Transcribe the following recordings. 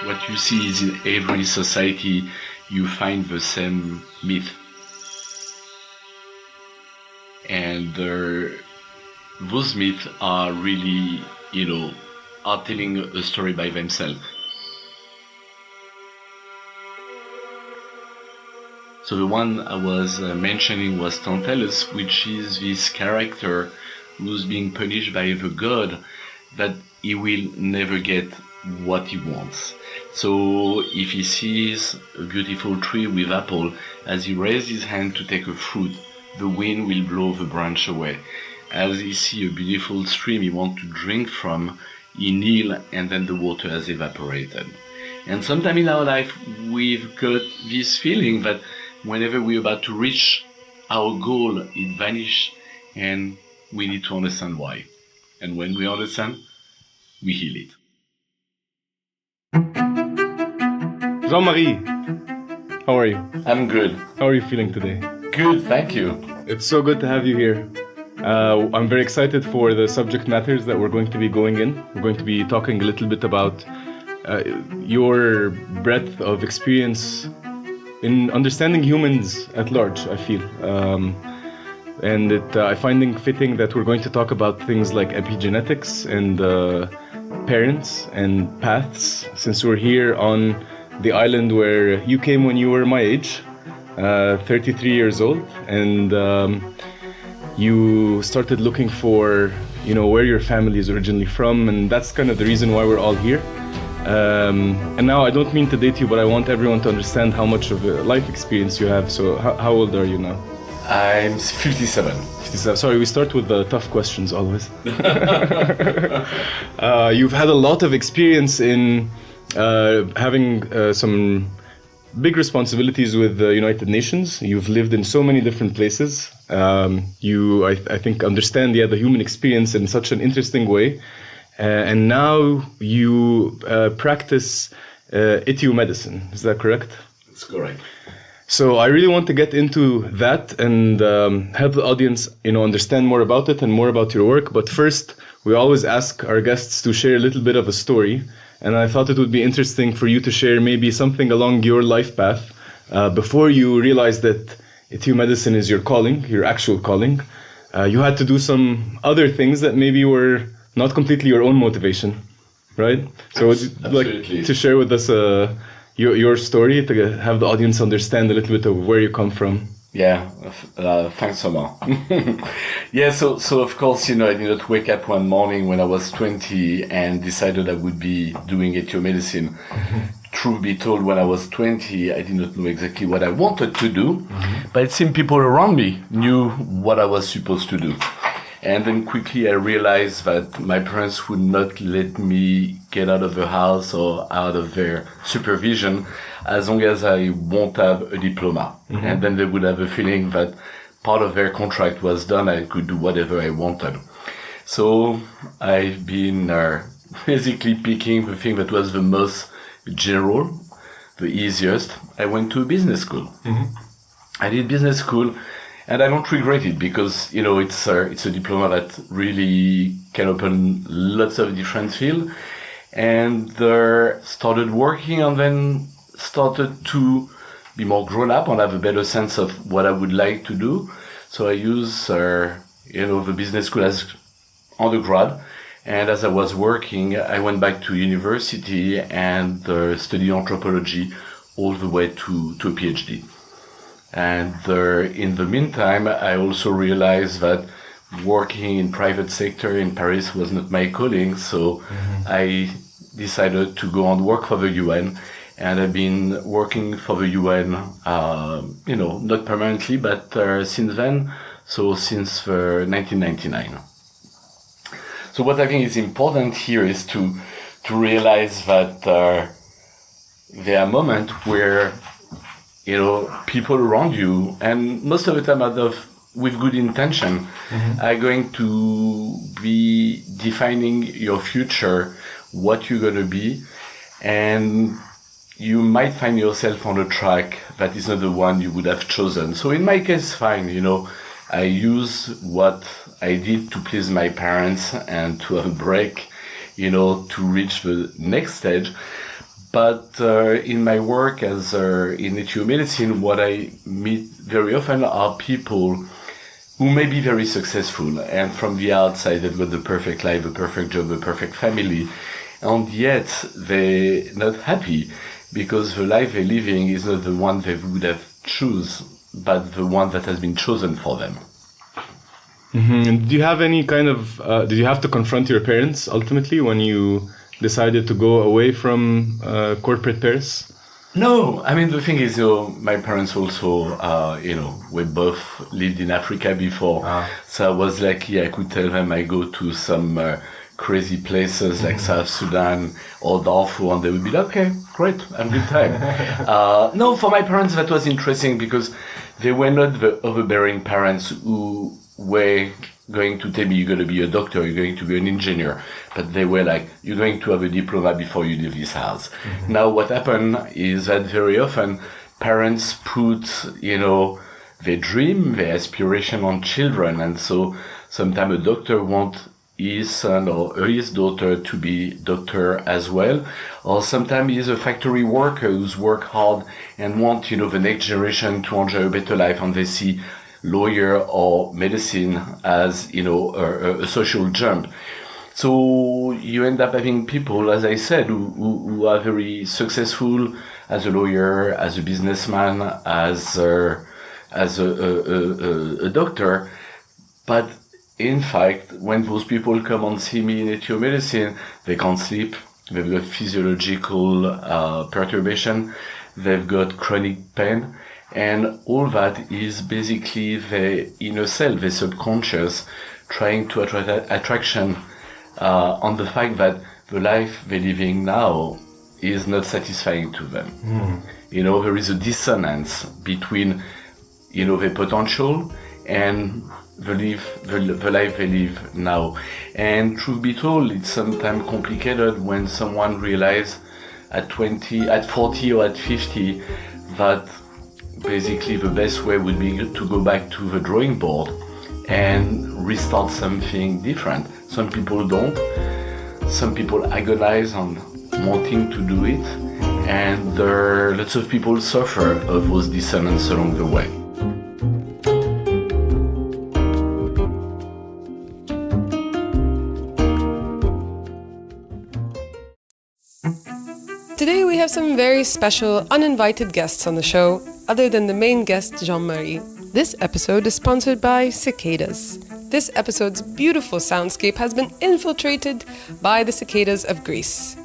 what you see is in every society you find the same myth. And those myths are really, are telling a story by themselves. So the one I was mentioning was Tantalus, which is this character who's being punished by the god that he will never get what he wants. So if he sees a beautiful tree with apple, as he raises his hand to take a fruit, the wind will blow the branch away. As he sees a beautiful stream he wants to drink from, he kneel and then the water has evaporated. And sometimes in our life we've got this feeling that whenever we're about to reach our goal, it vanishes, and we need to understand why. And when we understand, we heal it. Jean-Marie, how are you? I'm good. How are you feeling today? Good, thank you. It's so good to have you here. I'm very excited for the subject matters that we're going to be going in. We're going to be talking a little bit about your breadth of experience in understanding humans at large, I feel. And I find fitting that we're going to talk about things like epigenetics and parents and paths, since we're here on the island where you came when you were my age, 33 years old, and you started looking for, where your family is originally from, and that's kind of the reason why we're all here. And now I don't mean to date you, but I want everyone to understand how much of a life experience you have. So how old are you now? I'm 57. 57. Sorry, we start with the tough questions always. You've had a lot of experience in having some big responsibilities with the United Nations. You've lived in so many different places. You, I think, understand the human experience in such an interesting way. And now you practice etiomedicine, is that correct? That's correct. So I really want to get into that and help the audience, understand more about it and more about your work. But first, we always ask our guests to share a little bit of a story. And I thought it would be interesting for you to share maybe something along your life path before you realized that etiomedicine is your calling, your actual calling. You had to do some other things that maybe were not completely your own motivation, right? So would you like to share with us your story to have the audience understand a little bit of where you come from? Yeah, thanks a lot. Yeah, so of course, I did not wake up one morning when I was 20 and decided I would be doing etiomedicine. Truth be told, when I was 20, I did not know exactly what I wanted to do, but it seemed people around me knew what I was supposed to do. And then quickly I realized that my parents would not let me get out of the house or out of their supervision as long as I won't have a diploma. Mm-hmm. And then they would have a feeling that part of their contract was done, I could do whatever I wanted. So I've been basically picking the thing that was the most general, the easiest. I went to a business school. Mm-hmm. I did business school. And I don't regret it because, it's a diploma that really can open lots of different fields. And started working and then started to be more grown up and have a better sense of what I would like to do. So I use, the business school as undergrad. And as I was working, I went back to university and studied anthropology all the way to a PhD. And in the meantime, I also realized that working in private sector in Paris was not my calling. So I decided to go and work for the UN. And I've been working for the UN, not permanently, but since then, so since 1999. So what I think is important here is to realize that there are moments where people around you, and most of the time with good intention, are going to be defining your future, what you're going to be, and you might find yourself on a track that is not the one you would have chosen. So in my case, fine, I use what I did to please my parents and to have a break, to reach the next stage. But in my work as in etiomedicine, what I meet very often are people who may be very successful, and from the outside they've got the perfect life, the perfect job, the perfect family, and yet they're not happy because the life they're living is not the one they would have choose, but the one that has been chosen for them. Mm-hmm. Do you have any kind of, did you have to confront your parents ultimately when you decided to go away from corporate Paris? No, I mean, the thing is, my parents also, we both lived in Africa before. So I was lucky I could tell them I go to some crazy places like South Sudan or Darfur, and they would be like, okay, great, have a good time. No, for my parents, that was interesting because they were not the overbearing parents who were going to tell me you're going to be a doctor, you're going to be an engineer, but they were like, you're going to have a diploma before you leave this house. Now what happened is that very often parents put, their dream, their aspiration on children, and so sometimes a doctor wants his son or his daughter to be doctor as well, or sometimes he's a factory worker who's worked hard and want, the next generation to enjoy a better life, and they see lawyer or medicine as, a social jump. So you end up having people, as I said, who are very successful as a lawyer, as a businessman, as a doctor. But in fact, when those people come and see me in etiomedicine, they can't sleep, they've got physiological perturbation, they've got chronic pain. And all that is basically the inner self, the subconscious, trying to attract attraction on the fact that the life they're living now is not satisfying to them. There is a dissonance between, the potential and the life they live now. And truth be told, it's sometimes complicated when someone realizes at 20, at 40 or at 50 that basically the best way would be to go back to the drawing board and restart something different. Some people don't. Some people agonize on wanting to do it, and lots of people suffer of those dissonance along the way. Today we have some very special, uninvited guests on the show, other than the main guest, Jean-Marie. This episode is sponsored by cicadas. This episode's beautiful soundscape has been infiltrated by the cicadas of Greece.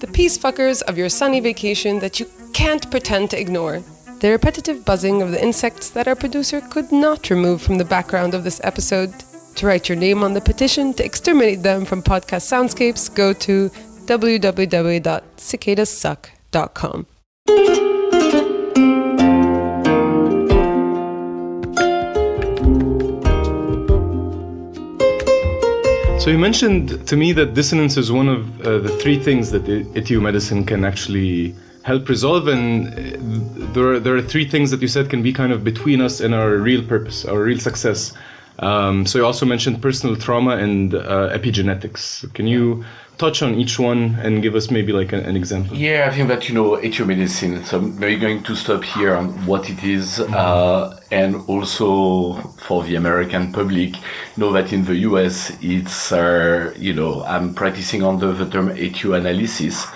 The peace fuckers of your sunny vacation that you can't pretend to ignore. The repetitive buzzing of the insects that our producer could not remove from the background of this episode. To write your name on the petition to exterminate them from podcast soundscapes, go to www.cicadasuck.com. So you mentioned to me that dissonance is one of the three things that etiomedicine can actually help resolve, and there are three things that you said can be kind of between us and our real purpose, our real success. So you also mentioned personal trauma and epigenetics. Can you touch on each one and give us maybe like an example? Yeah, I think that, etiomedicine, so we're going to stop here on what it is, and also for the American public, know that in the US, it's, I'm practicing under the term etioanalysis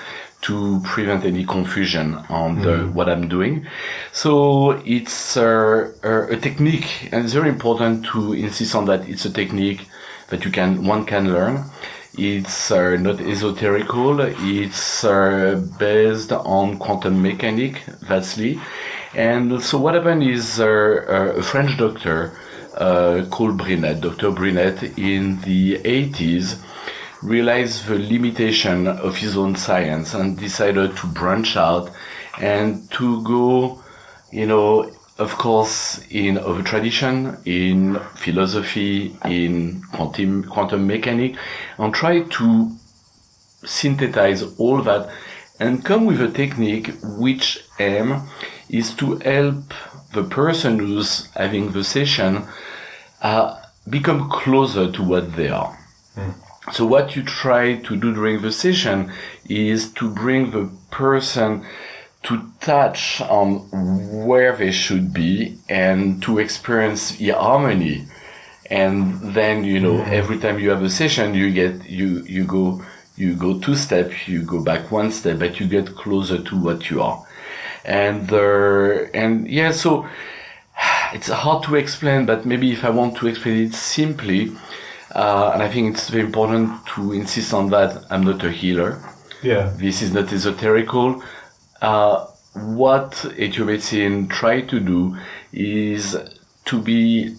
to prevent any confusion on what I'm doing. So it's a technique, and it's very important to insist on that. It's a technique that one can learn. It's not esoterical. It's based on quantum mechanics, vastly. And so what happened is a French doctor called Brinet, Dr. Brinet, in the 80s, realized the limitation of his own science and decided to branch out and to go, of course, in other tradition, in philosophy, in quantum mechanics, and try to synthesize all that and come with a technique which aim is to help the person who's having the session become closer to what they are. So what you try to do during the session is to bring the person to touch on where they should be and to experience the harmony. And then, every time you have a session, you go 2 steps, you go back 1 step, but you get closer to what you are. So it's hard to explain, but maybe if I want to explain it simply, and I think it's very important to insist on that, I'm not a healer. Yeah. This is not esoterical. What etiomedicine try to do is to be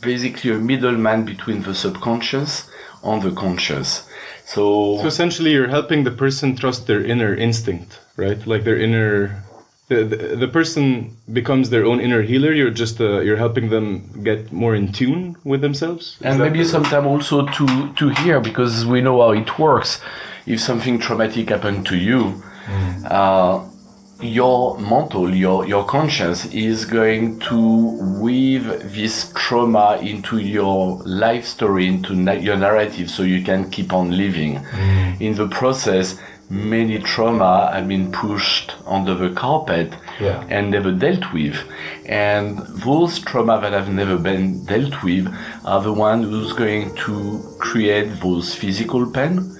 basically a middleman between the subconscious and the conscious. So essentially you're helping the person trust their inner instinct, right? Like their inner... The person becomes their own inner healer. You're just you're helping them get more in tune with themselves. And maybe sometimes also to hear, because we know how it works. If something traumatic happened to you, your mental, your conscience is going to weave this trauma into your life story, into your narrative, so you can keep on living. In the process, many trauma have been pushed under the carpet and never dealt with. And those trauma that have never been dealt with are the ones who's going to create those physical pain,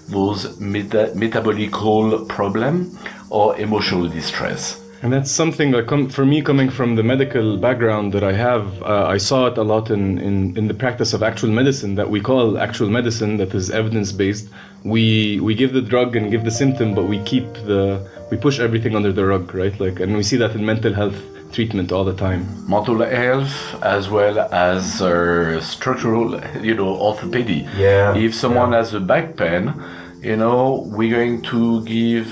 those metabolical problem, or emotional distress. And that's something that for me, coming from the medical background that I have, I saw it a lot in the practice of actual medicine that we call actual medicine, that is evidence-based. We give the drug and give the symptom, but we push everything under the rug, right? And we see that in mental health treatment all the time. Mental health as well as structural, orthopedy. Yeah. If someone has a back pain, we're going to give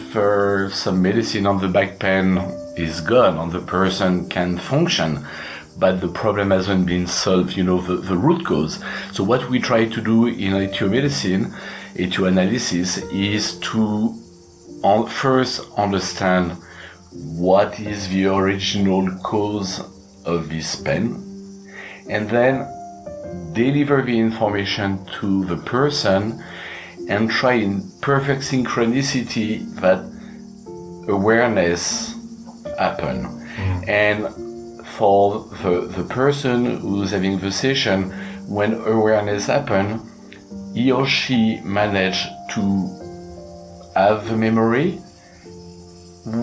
some medicine on the back pain is gone and the person can function, but the problem hasn't been solved, the root cause. So what we try to do in etiomedicine, etioanalysis, is to first understand what is the original cause of this pain, and then deliver the information to the person and try in perfect synchronicity that awareness happen. And for the person who's having the session, when awareness happen, he or she manage to have the memory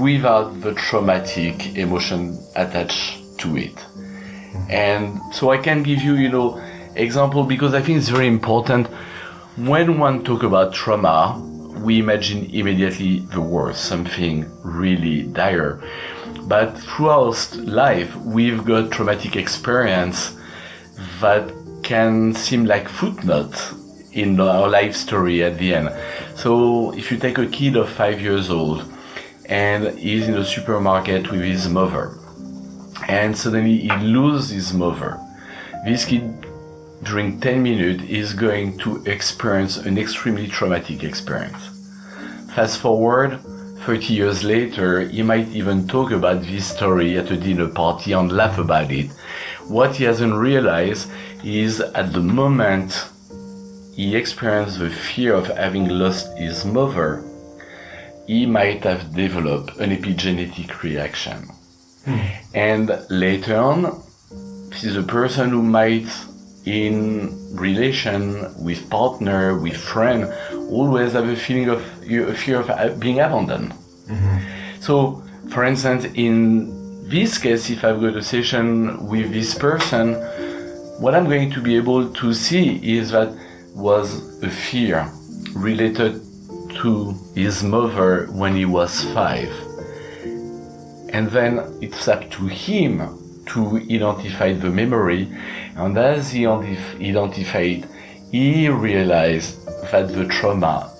without the traumatic emotion attached to it. And so I can give you, example, because I think it's very important. When one talk about trauma, we imagine immediately the worst, something really dire. But throughout life, we've got traumatic experience that can seem like footnotes in our life story at the end. So if you take a kid of 5 years old and he's in a supermarket with his mother, and suddenly he loses his mother, this kid during 10 minutes is going to experience an extremely traumatic experience. Fast forward 30 years later, he might even talk about this story at a dinner party and laugh about it. What he hasn't realized is at the moment he experienced the fear of having lost his mother, he might have developed an epigenetic reaction. And later on, this is a person who might, in relation with partner, with friend, always have a feeling of a fear of being abandoned. So, for instance, in this case, if I've got a session with this person, what I'm going to be able to see is that was a fear related to his mother when he was 5. And then it's up to him to identify the memory, and as he identified, he realized that the trauma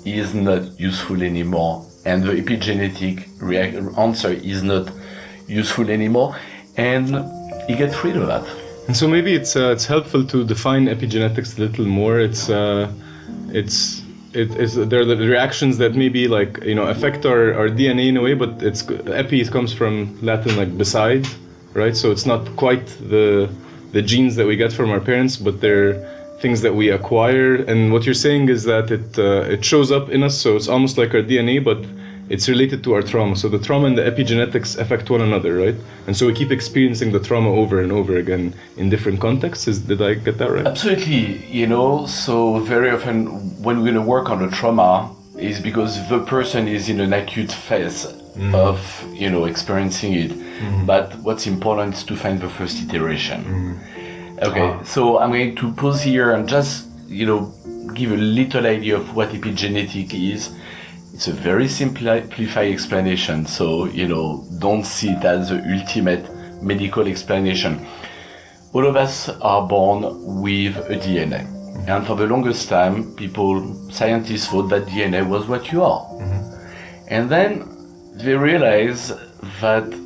is not useful anymore, and the epigenetic answer is not useful anymore, and he gets rid of that. And so maybe it's helpful to define epigenetics a little more. There are the reactions that maybe affect our DNA in a way, but epi comes from Latin beside, right? So it's not quite the genes that we get from our parents, but they're things that we acquire. And what you're saying is that it shows up in us, so it's almost like our DNA, but it's related to our trauma. So the trauma and the epigenetics affect one another, right? And so we keep experiencing the trauma over and over again in different contexts. Did I get that right? Absolutely. So very often when we're going to work on a trauma is because the person is in an acute phase of, experiencing it. But what's important is to find the first iteration. Okay, so I'm going to pause here and just, give a little idea of what epigenetic is. It's a very simplified explanation, so, don't see it as the ultimate medical explanation. All of us are born with a DNA. And for the longest time, scientists thought that DNA was what you are. And then they realized that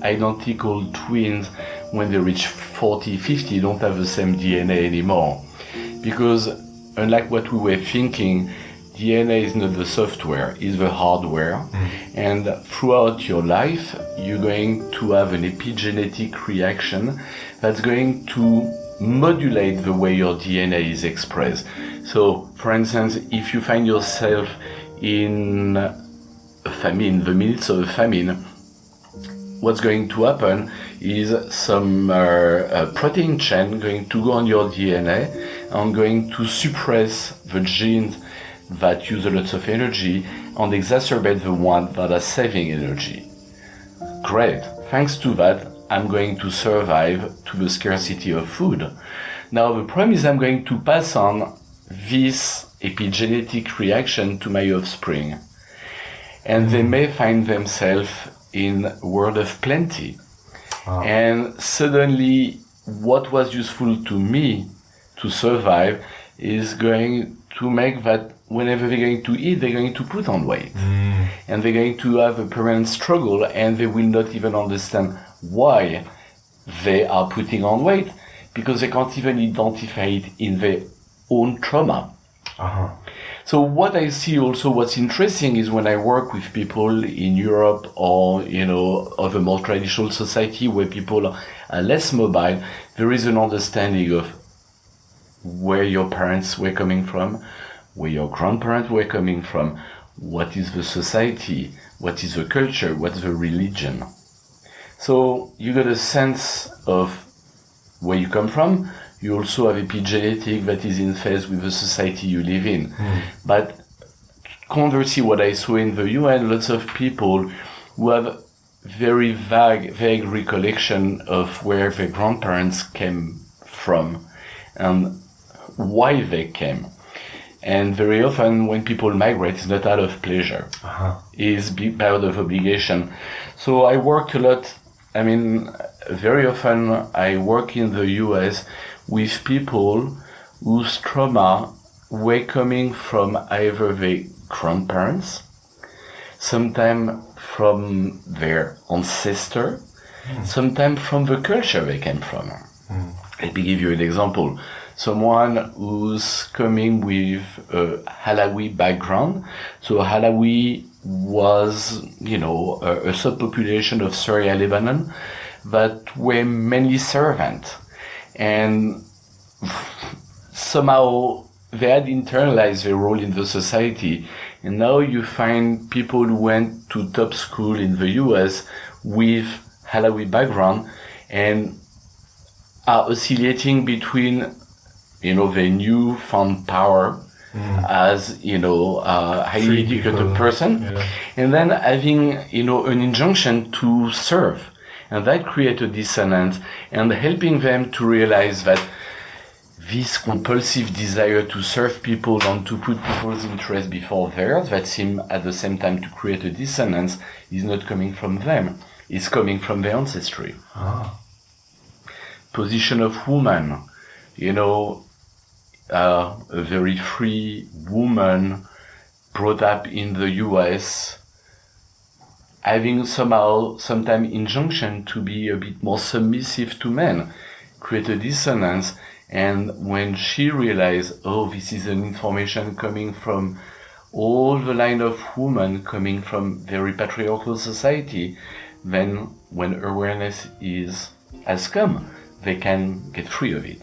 identical twins, when they reach 40, 50, don't have the same DNA anymore. Because unlike what we were thinking, DNA is not the software, it's the hardware. And throughout your life, you're going to have an epigenetic reaction that's going to modulate the way your DNA is expressed. So, for instance, if you find yourself in a famine, the midst of a famine, what's going to happen is some protein chain going to go on your DNA and going to suppress the genes that use a lot of energy and exacerbate the ones that are saving energy. Great. Thanks to that, I'm going to survive to the scarcity of food. Now, the problem is I'm going to pass on this epigenetic reaction to my offspring. And they may find themselves in a world of plenty. And suddenly, what was useful to me to survive is going to make that whenever they're going to eat, they're going to put on weight. And they're going to have a permanent struggle, and they will not even understand why they are putting on weight, because they can't even identify it in their own trauma. So what I see also, what's interesting is when I work with people in Europe or, of a more traditional society where people are less mobile, there is an understanding of where your parents were coming from, where your grandparents were coming from, what is the society, what is the culture, what's the religion. So you got a sense of where you come from. You also have epigenetic that is in phase with the society you live in. But conversely, what I saw in the UN, lots of people who have very vague recollection of where their grandparents came from and why they came. And very often when people migrate, it's not out of pleasure. It's out of obligation. So I worked a lot. Very often I work in the US with people whose trauma were coming from either their grandparents, sometimes from their ancestor, sometimes from the culture they came from. Let me give you an example. Someone who's coming with a Alawi background. So Alawi was, a subpopulation of Syria, Lebanon, that were mainly servant. And somehow they had internalized their role in the society. And now you find people who went to top school in the US with Alawi background and are oscillating between, their newfound power as, highly educated person, and then having, an injunction to serve. And that creates a dissonance, and helping them to realize that this compulsive desire to serve people and to put people's interests before theirs, that seem at the same time to create a dissonance, is not coming from them. It's coming from their ancestry. Position of woman, a very free woman brought up in the US, having sometimes injunction to be a bit more submissive to men, create a dissonance. And when she realized, this is an information coming from all the line of women coming from very patriarchal society, then when awareness has come, they can get free of it.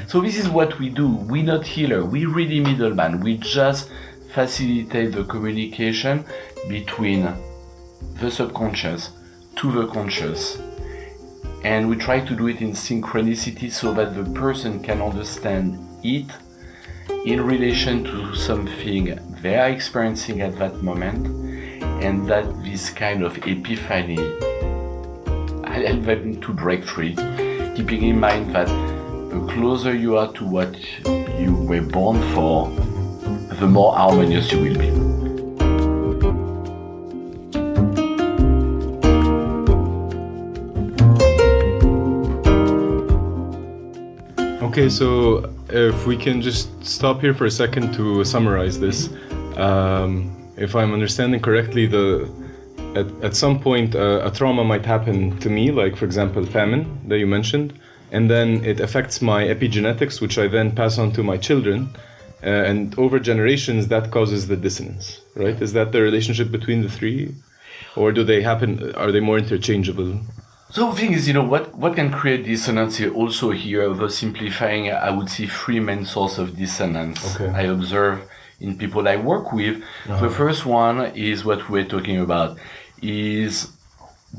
So this is what we do. We're not healer. We really middleman. We just facilitate the communication between the subconscious to the conscious. And we try to do it in synchronicity so that the person can understand it in relation to something they are experiencing at that moment, and that this kind of epiphany help them to break free, keeping in mind that the closer you are to what you were born for, the more harmonious you will be. Okay, so if we can just stop here for a second to summarize this. If I'm understanding correctly, at some point a trauma might happen to me, like for example famine that you mentioned, and then it affects my epigenetics, which I then pass on to my children, and over generations that causes the dissonance, right? Is that the relationship between the three, or do they happen? Are they more interchangeable? So the thing is, what can create dissonance here also here, oversimplifying, I would see three main sources of dissonance. Okay. I observe in people I work with. The first one is what we're talking about, is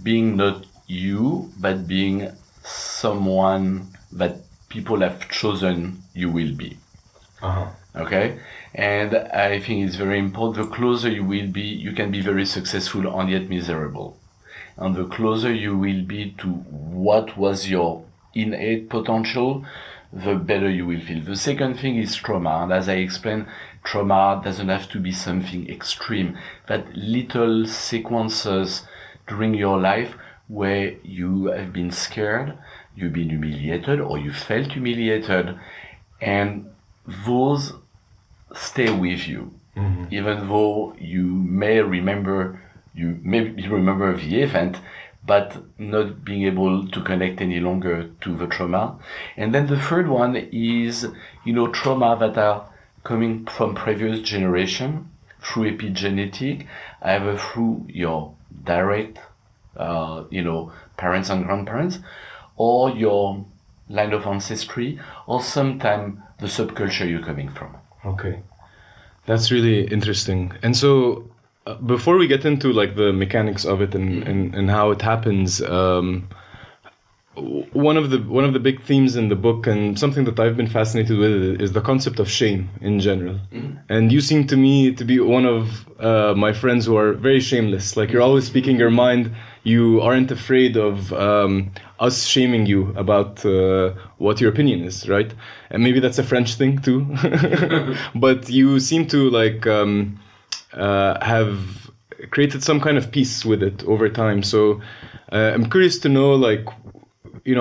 being not you, but being someone that people have chosen you will be. Okay? And I think it's very important. The closer you will be, you can be very successful and yet miserable. And the closer you will be to what was your innate potential, the better you will feel. The second thing is trauma. And as I explained, trauma doesn't have to be something extreme. That little sequences during your life where you have been scared, you've been humiliated, or you felt humiliated, and those stay with you. Even though you may remember the event, but not being able to connect any longer to the trauma. And then the third one is, trauma that are coming from previous generation through epigenetic, either through your direct, parents and grandparents, or your line of ancestry, or sometimes the subculture you're coming from. Okay, that's really interesting. And so, before we get into like the mechanics of it and how it happens, one of the big themes in the book, and something that I've been fascinated with, is the concept of shame in general. And you seem to me to be one of my friends who are very shameless. Like, you're always speaking your mind. You aren't afraid of us shaming you about what your opinion is, right? And maybe that's a French thing too. But you seem to have created some kind of peace with it over time. So I'm curious to know,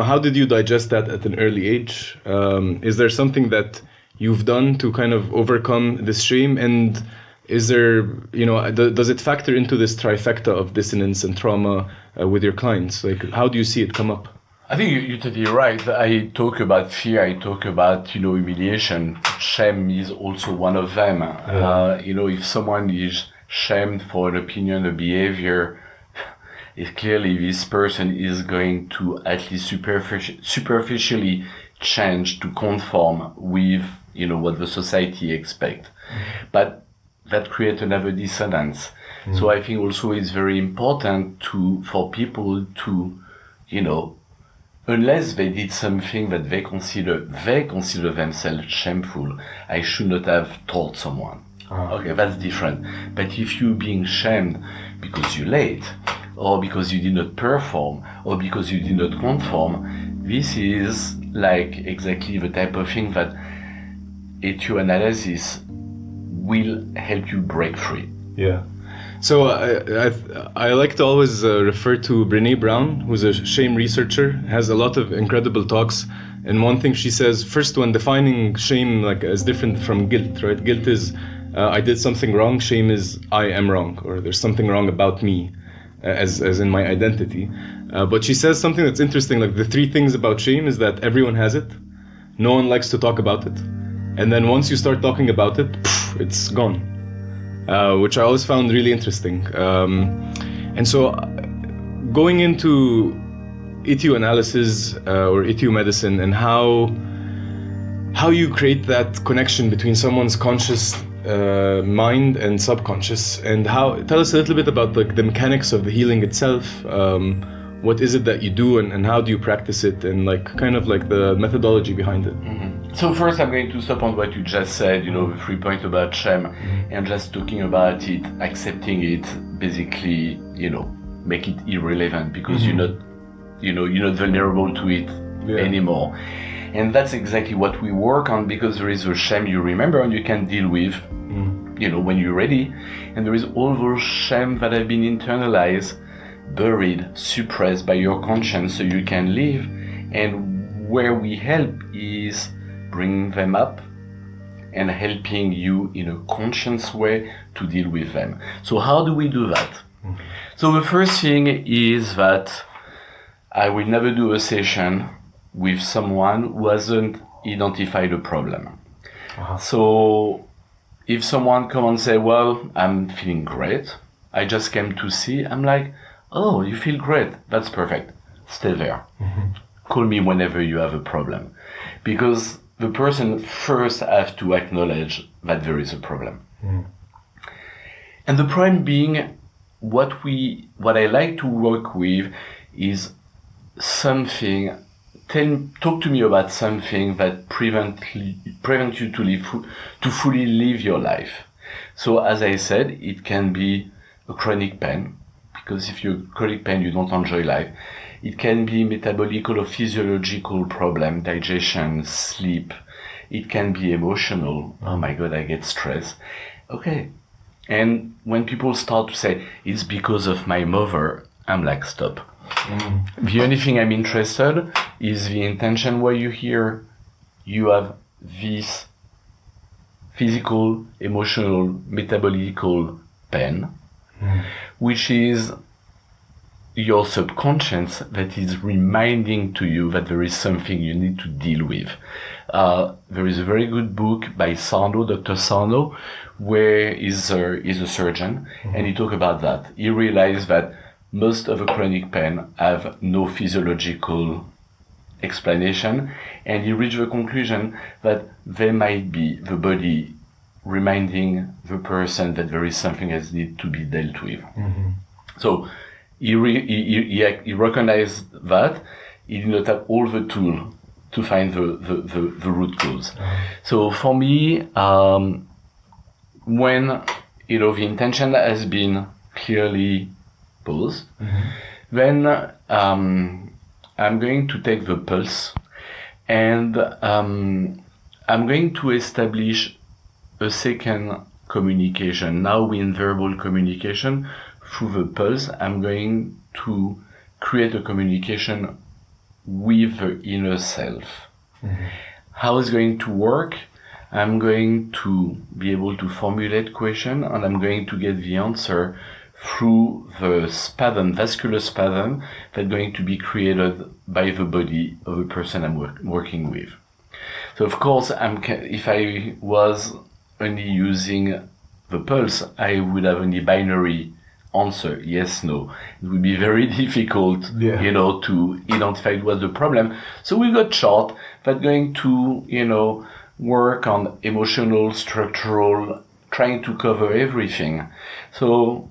how did you digest that at an early age? Is there something that you've done to kind of overcome this shame? And is there, does it factor into this trifecta of dissonance and trauma with your clients? Like, how do you see it come up? I think you're totally right. I talk about fear, I talk about, humiliation. Shame is also one of them. If someone is shamed for an opinion, a behavior, clearly this person is going to at least superficially change to conform with, what the society expects. But that creates another dissonance. So I think also it's very important for people to, unless they did something that they consider themselves shameful, I should not have told someone. Okay, that's different. But if you're being shamed because you're late, or because you did not perform, or because you did not conform, this is like exactly the type of thing that ethioanalysis will help you break free. Yeah. So I like to always refer to Brené Brown, who's a shame researcher, has a lot of incredible talks. And one thing she says, first one, defining shame as different from guilt, right? Guilt is, I did something wrong. Shame is, I am wrong, or there's something wrong about me, as in my identity. But she says something that's interesting, like the three things about shame is that everyone has it, no one likes to talk about it, and then once you start talking about it, it's gone. Which I always found really interesting. And so going into ethioanalysis or ethio-medicine and how how you create that connection between someone's conscious mind and subconscious, and how, tell us a little bit about the mechanics of the healing itself. What is it that you do, and how do you practice it, and like kind of like the methodology behind it? So first I'm going to stop on what you just said, the 3 points about shame, and just talking about it, accepting it, basically, make it irrelevant, because you're not vulnerable to it anymore. And that's exactly what we work on, because there is a shame you remember and you can deal with, when you're ready. And there is all those shame that have been internalized, buried, suppressed by your conscience, so you can live. And where we help is bringing them up and helping you in a conscious way to deal with them. So how do we do that? So the first thing is that I will never do a session with someone who hasn't identified a problem. So if someone come and say, well, I'm feeling great, I just came to see, I'm like, oh, you feel great, that's perfect, stay there. Call me whenever you have a problem. Because the person first have to acknowledge that there is a problem. And the problem being, what I like to work with is something. Talk to me about something that prevent you to fully live your life. So as I said, it can be a chronic pain, because if you're chronic pain, you don't enjoy life. It can be metabolical or physiological problem, digestion, sleep. It can be emotional. Oh my God, I get stressed. Okay. And when people start to say, it's because of my mother, I'm like, stop. The only thing I'm interested is the intention where you hear you have this physical, emotional, metabolical pain, which is your subconscious that is reminding to you that there is something you need to deal with. There is a very good book by Sarno, Dr. Sarno, where he's a surgeon, and he talks about that. He realized that most of the chronic pain have no physiological explanation, and he reached the conclusion that there might be the body reminding the person that there is something that needs to be dealt with. So he recognized that. He did not have all the tools to find the root cause. So for me, when the intention has been clearly posed, then I'm going to take the pulse, and I'm going to establish a second communication. Now we're in verbal communication. Through the pulse, I'm going to create a communication with the inner self. How it's going to work? I'm going to be able to formulate question, and I'm going to get the answer through the spasm, vascular spasm, that's going to be created by the body of the person I'm working with. So of course, if I was only using the pulse, I would have only binary answer, yes, no. It would be very difficult, to identify what's the problem. So we've got chart that's going to, work on emotional, structural, trying to cover everything. So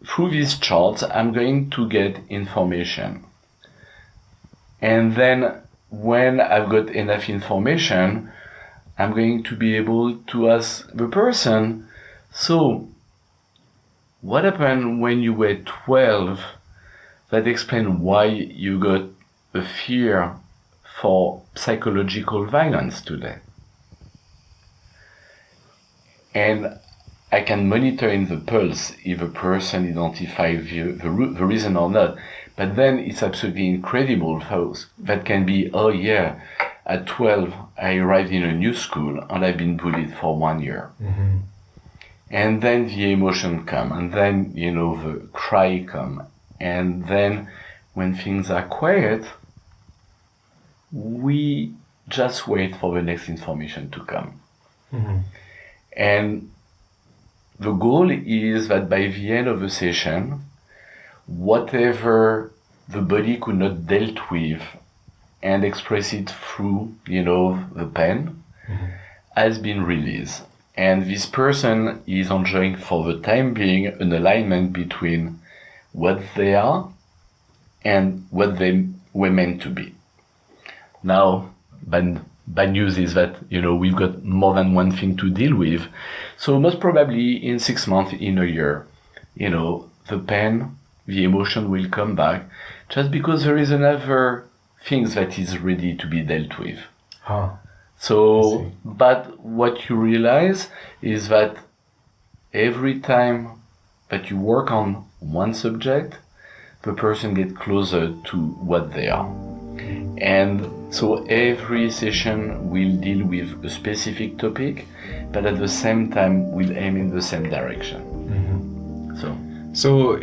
through these charts, I'm going to get information. And then when I've got enough information, I'm going to be able to ask the person, so what happened when you were 12 that explains why you got a fear for psychological violence today? And I can monitor in the pulse if a person identifies the reason or not. But then it's absolutely incredible that can be, oh yeah, at 12 I arrived in a new school and I've been bullied for 1 year. And then the emotion come, and then, the cry come. And then when things are quiet, we just wait for the next information to come. And the goal is that by the end of the session, whatever the body could not dealt with and express it through, the pen, has been released. And this person is enjoying for the time being an alignment between what they are and what they were meant to be. Now, bad news is that, we've got more than one thing to deal with. So most probably in 6 months, in a year, the pain, the emotion will come back just because there is another thing that is ready to be dealt with. So, but what you realize is that every time that you work on one subject, the person gets closer to what they are. And so every session will deal with a specific topic, but at the same time will aim in the same direction. So,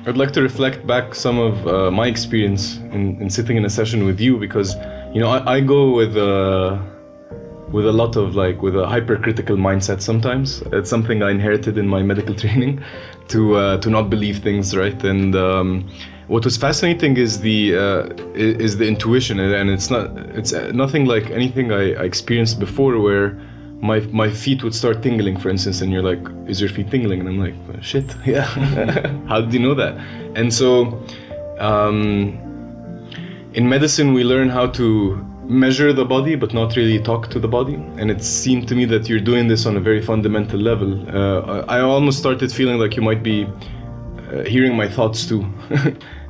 I'd like to reflect back some of my experience in sitting in a session with you, because I go with a lot of with a hypercritical mindset sometimes. It's something I inherited in my medical training to not believe things, right? And what was fascinating is the intuition, and it's nothing like anything I experienced before, where my feet would start tingling, for instance, and you're like, is your feet tingling? And I'm like, shit, yeah. How did you know that? And so in medicine, we learn how to measure the body, but not really talk to the body. And it seemed to me that you're doing this on a very fundamental level. I almost started feeling like you might be hearing my thoughts too.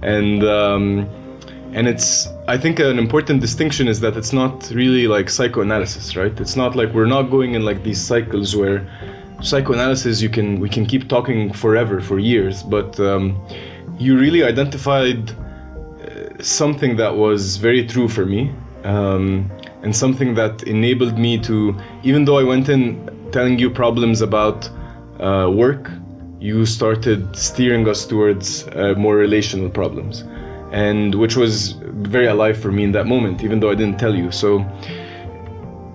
And it's, I think an important distinction is that it's not really like psychoanalysis, right? It's not like we're not going in like these cycles where psychoanalysis, we can keep talking forever, for years, but you really identified something that was very true for me, and something that enabled me to, even though I went in telling you problems about work, you started steering us towards more relational problems, and which was very alive for me in that moment, even though I didn't tell you. So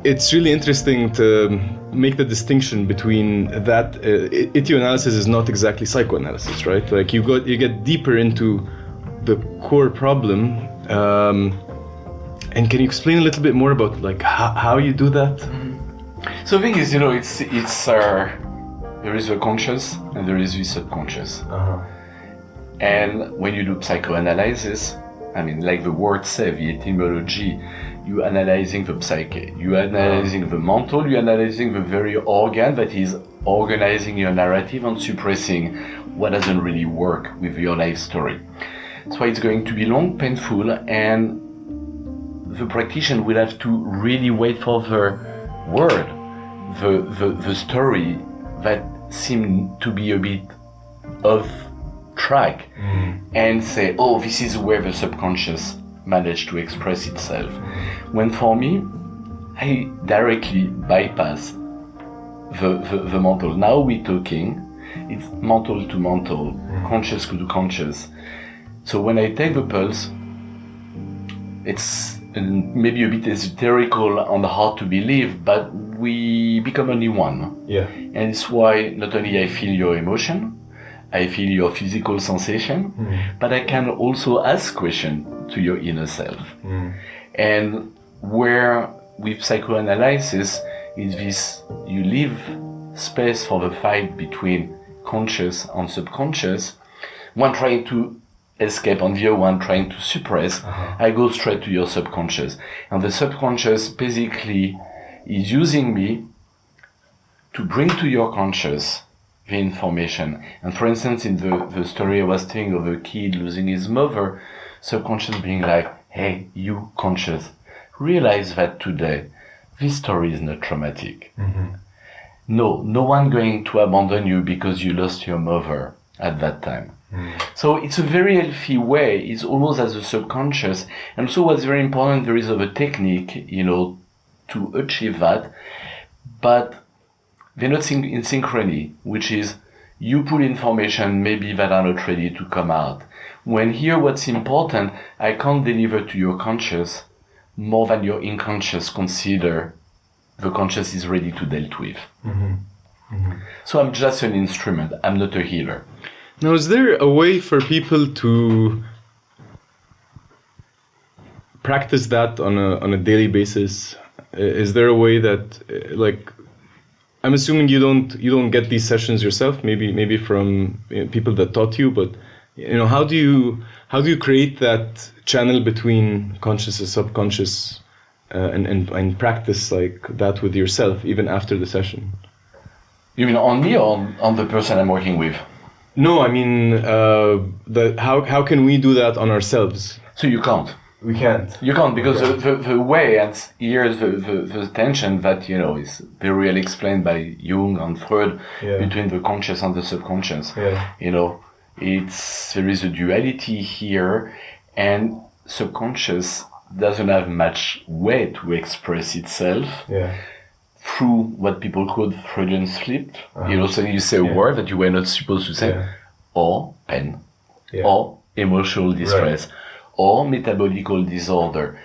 it's really interesting to make the distinction between that. Etianalysis is not exactly psychoanalysis, right? Like you get deeper into the core problem. And can you explain a little bit more about like how you do that? So the thing is, it's there is the conscious and there is the subconscious. And when you do psychoanalysis, I mean, like the word says, the etymology, you're analyzing the psyche, you're analyzing the mental, you're analyzing the very organ that is organizing your narrative and suppressing what doesn't really work with your life story. So it's going to be long, painful, and the practitioner will have to really wait for the word, the story that seemed to be a bit off track, and say, oh, this is where the subconscious managed to express itself. When for me, I directly bypass the mental. Now we're talking, it's mental to mental, conscious to conscious. So when I take the pulse, it's maybe a bit esoterical and hard to believe, but we become only one. Yeah. And it's why not only I feel your emotion, I feel your physical sensation, but I can also ask questions to your inner self. And where with psychoanalysis is this, you leave space for the fight between conscious and subconscious, one trying to escape and the other one trying to suppress. I go straight to your subconscious. And the subconscious basically is using me to bring to your conscious the information. And for instance, in the story I was telling of a kid losing his mother, subconscious being like, hey, you conscious, realize that today this story is not traumatic. No one going to abandon you because you lost your mother at that time. So it's a very healthy way. It's almost as a subconscious. And so what's very important, there is a technique, to achieve that, but they're not in synchrony, which is you put information maybe that are not ready to come out. When here what's important, I can't deliver to your conscious more than your unconscious consider the conscious is ready to deal with. So I'm just an instrument, I'm not a healer. Now, is there a way for people to practice that on a daily basis? Is there a way that like, I'm assuming you don't get these sessions yourself, maybe from people that taught you, but how do you create that channel between conscious and subconscious and practice like that with yourself even after the session? You mean on me or on the person I'm working with? No, I mean how can we do that on ourselves? So you can't. We can't. You can't, because the way, and here's the tension that, is very well explained by Jung and Freud, between the conscious and the subconscious. Yeah. There is a duality here, and subconscious doesn't have much way to express itself through what people call Freudian slip. So you say a word that you were not supposed to say, or pain, or emotional distress. Right. Or metabolical disorder.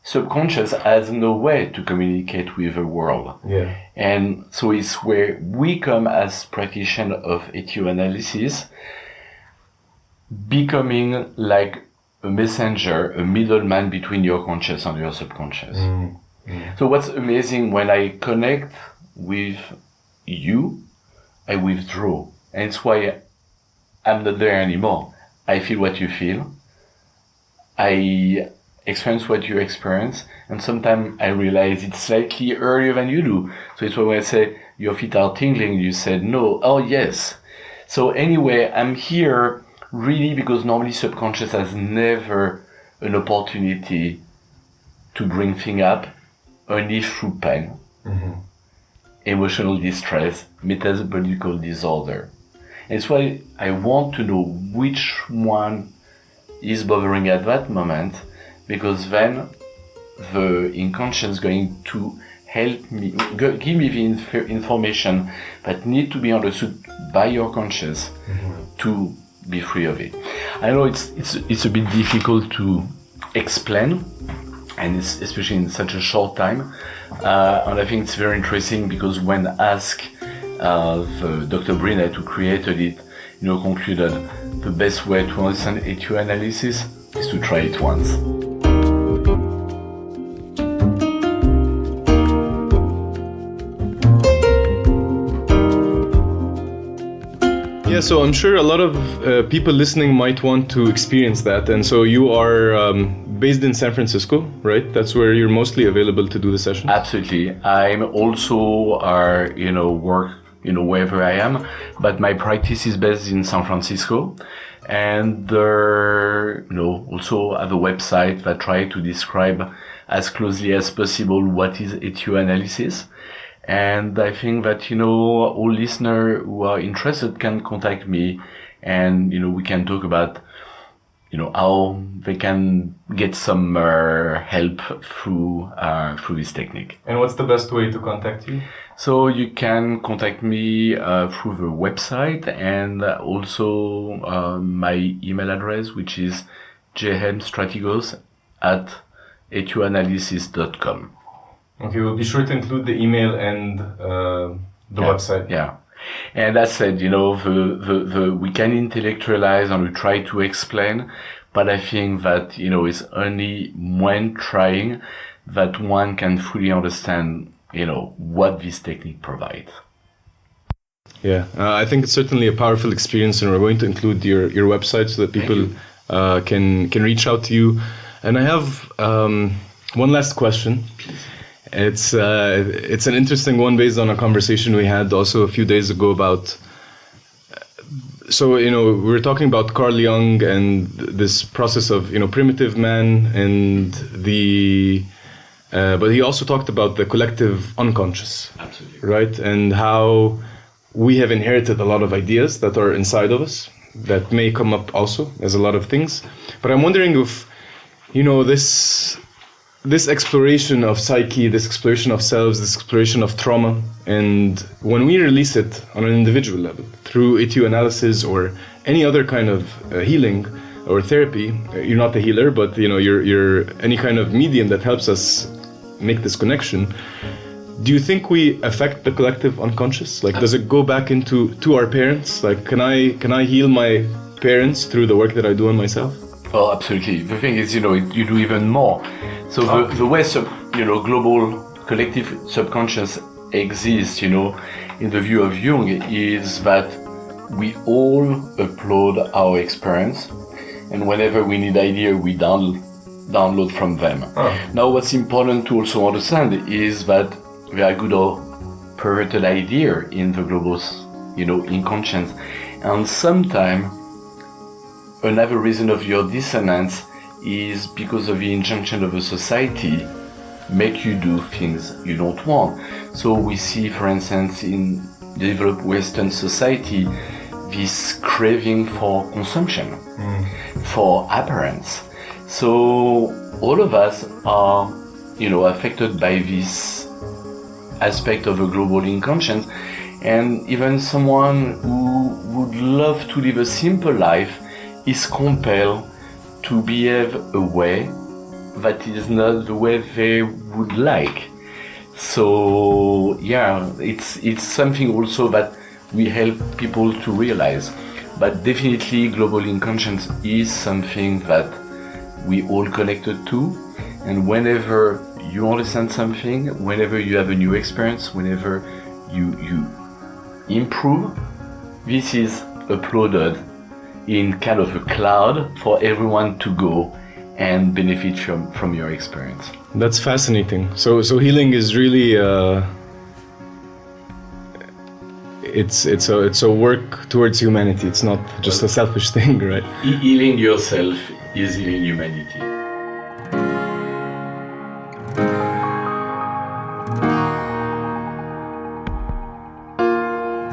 Subconscious has no way to communicate with the world. Yeah. And so it's where we come as practitioners of etiology, becoming like a messenger, a middleman between your conscious and your subconscious. So what's amazing, when I connect with you, I withdraw. And it's why I'm not there anymore. I feel what you feel. I experience what you experience, and sometimes I realize it's slightly earlier than you do. So it's when I say, your feet are tingling, you said no, oh yes. So anyway, I'm here really because normally subconscious has never an opportunity to bring things up, only through pain, emotional distress, metabolical disorder. And it's why I want to know which one is bothering at that moment, because then the inconscious is going to help me, give me the information that need to be understood by your conscious to be free of it. I know it's a bit difficult to explain, and it's especially in such a short time. And I think it's very interesting because when asked Dr. Brina, who created it, concluded the best way to understand etiology is to try it once. Yeah, so I'm sure a lot of people listening might want to experience that. And so you are based in San Francisco, right? That's where you're mostly available to do the session? Absolutely. I'm also, work, wherever I am, but my practice is based in San Francisco. And also have a website that try to describe as closely as possible what is etiology. And I think that, all listeners who are interested can contact me, and, we can talk about, how they can get some help through this technique. And what's the best way to contact you? So you can contact me through the website, and also my email address, which is jmstrategos@etianalysis.com. Okay, we'll be sure to include the email and the website. Yeah. And that said, we can intellectualize and we try to explain, but I think that, it's only when trying that one can fully understand, what this technique provides. Yeah, I think it's certainly a powerful experience, and we're going to include your website so that people can reach out to you. And I have one last question. It's an interesting one based on a conversation we had also a few days ago about. So we were talking about Carl Jung and this process of primitive man and the. But he also talked about the collective unconscious. Absolutely. Right? And how we have inherited a lot of ideas that are inside of us that may come up also as a lot of things. But I'm wondering if, this exploration of psyche, this exploration of selves, this exploration of trauma, and when we release it on an individual level through etioanalysis or any other kind of healing or therapy, you're not the healer, but you're any kind of medium that helps us make this connection. Do you think we affect the collective unconscious? Like, does it go back to our parents? Like, can I heal my parents through the work that I do on myself? Oh, absolutely. The thing is, you do even more. So the way, global collective subconscious exists, in the view of Jung, is that we all upload our experience, and whenever we need idea, we download from them. Now, what's important to also understand is that there are good or perverted idea in the global, inconscious, and sometimes another reason of your dissonance is because of the injunction of a society make you do things you don't want. So we see, for instance, in developed Western society, this craving for consumption, for appearance. So all of us are, affected by this aspect of a global inconscience, and even someone who would love to live a simple life is compelled to behave a way that is not the way they would like. So it's something also that we help people to realize. But definitely global inconscience is something that we all connected to, and whenever you understand something, whenever you have a new experience, whenever you improve, this is uploaded in kind of a cloud for everyone to go and benefit from your experience. That's fascinating. So healing is really it's a work towards humanity. It's not just a selfish thing, right? Healing yourself is healing humanity.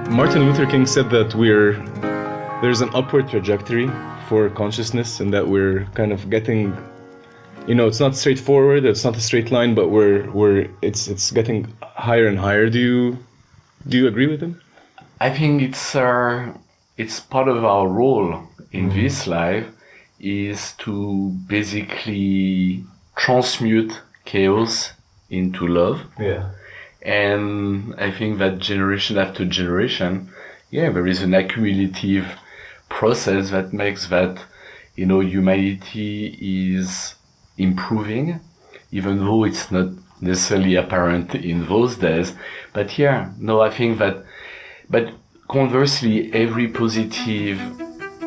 Martin Luther King said that there's an upward trajectory for consciousness, and that we're kind of getting, it's not straightforward, it's not a straight line, but it's getting higher and higher. Do you agree with him? I think it's part of our role in this life is to basically transmute chaos into love. Yeah. And I think that generation after generation, there is an accumulative process that makes that, humanity is improving, even though it's not necessarily apparent in those days. But I think that, but conversely, every positive,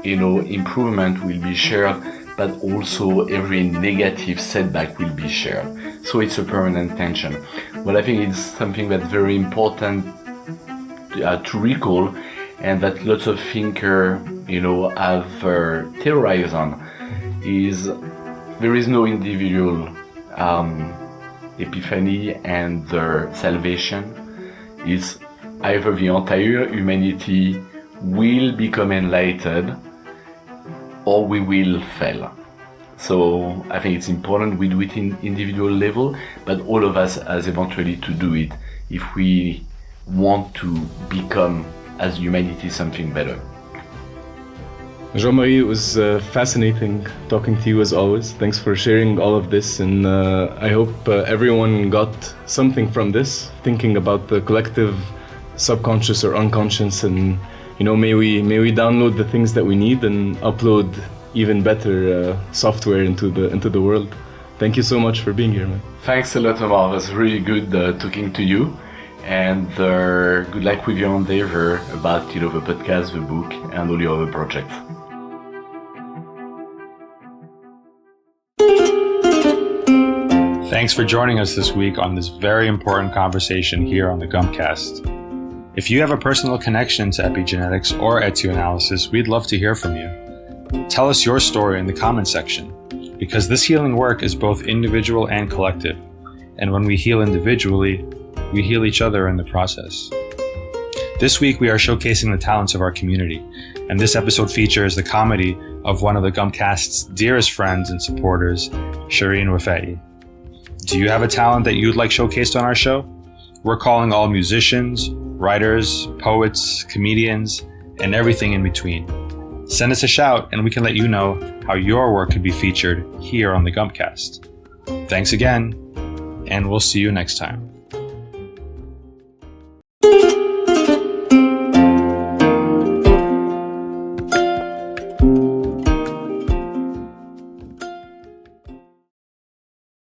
improvement will be shared, but also every negative setback will be shared. So it's a permanent tension. But I think it's something that's very important to recall, and that lots of thinkers, have theorized on, is there is no individual epiphany and their salvation. It's either the entire humanity will become enlightened or we will fail. So I think it's important we do it in individual level, but all of us has eventually to do it if we want to become as humanity something better. Jean-Marie, it was fascinating talking to you as always. Thanks for sharing all of this, and I hope everyone got something from this, thinking about the collective subconscious or unconscious, and may we download the things that we need and upload even better software into the world. Thank you so much for being here, man. Thanks a lot, Omar. It was really good talking to you, and good luck with your endeavor about the podcast, the book, and all your other projects. Thanks for joining us this week on this very important conversation here on the Gumpcast. If you have a personal connection to epigenetics or etianalysis, we'd love to hear from you. Tell us your story in the comment section, because this healing work is both individual and collective, and when we heal individually, we heal each other in the process. This week we are showcasing the talents of our community, and this episode features the comedy of one of the Gumpcast's dearest friends and supporters, Shireen Wafai. Do you have a talent that you'd like showcased on our show? We're calling all musicians, writers, poets, comedians, and everything in between. Send us a shout and we can let you know how your work could be featured here on the Gumpcast. Thanks again, and we'll see you next time.